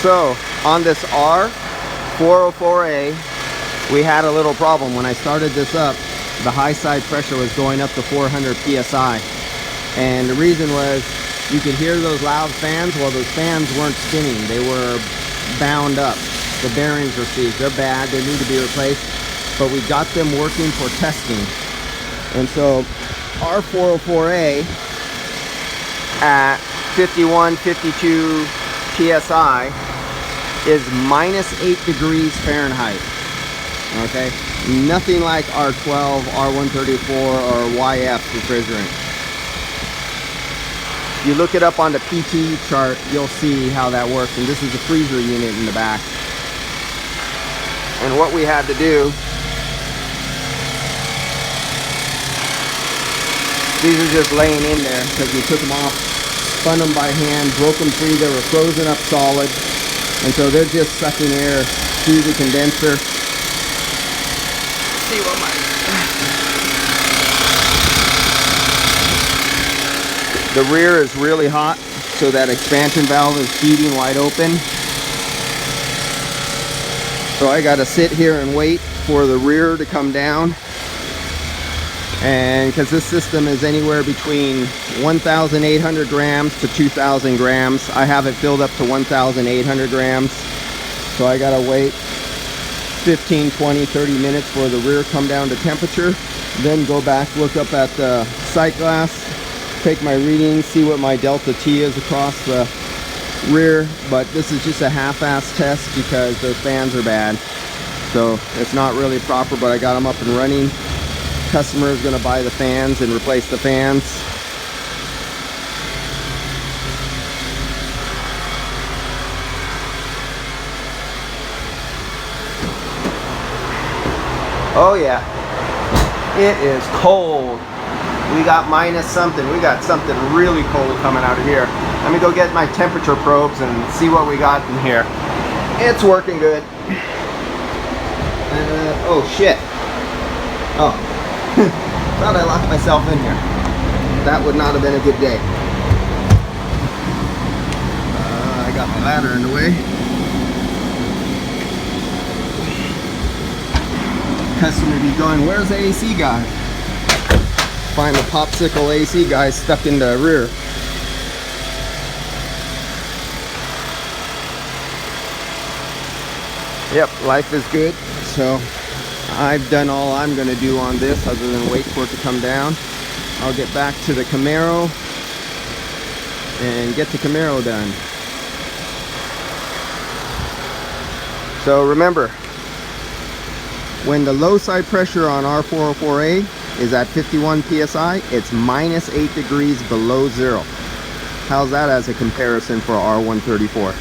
So on this R404A, we had a little problem. When I started this up, the high side pressure was going up to 400 psi, and the reason was you could hear those loud fans. Well, those fans weren't spinning, they were bound up. The bearings were seized. They're bad, they need to be replaced, but we got them working for testing. And so R404A at 51, 52 psi is -8 degrees Fahrenheit. Okay, nothing like R12, R134, or YF refrigerant. If you look it up on the PT chart, you'll see how that works. And this is the freezer unit in the back. And what we had to do, these are just laying in there because we took them off, spun them by hand, broke them free. They were frozen up solid, and so they're just sucking air through the condenser. See what the rear is really hot, so that expansion valve is feeding wide open. So I got to sit here and wait for the rear to come down. And because this system is anywhere between 1,800 grams to 2,000 grams, I have it filled up to 1,800 grams. So I got to wait 15, 20, 30 minutes for the rear come down to temperature. Then go back, look up at the sight glass, take my readings, see what my delta T is across the rear. But this is just a half-ass test because those fans are bad. So it's not really proper, but I got them up and running. Customer is going to buy the fans and replace the fans. Oh yeah, it is cold. We got minus something. We got something really cold coming out of here. Let me go get my temperature probes and see what we got in here. It's working good. Oh shit. Oh. Thought I locked myself in here. That would not have been a good day. I got my ladder in the way. Customer be going, where's the AC guy? Find the popsicle AC guy stuck in the rear. Yep, life is good. So I've done all I'm going to do on this other than wait for it to come down. I'll get back to the Camaro and get the Camaro done. So remember, when the low side pressure on R404A is at 51 psi, it's -8 degrees below zero. How's that as a comparison for R134?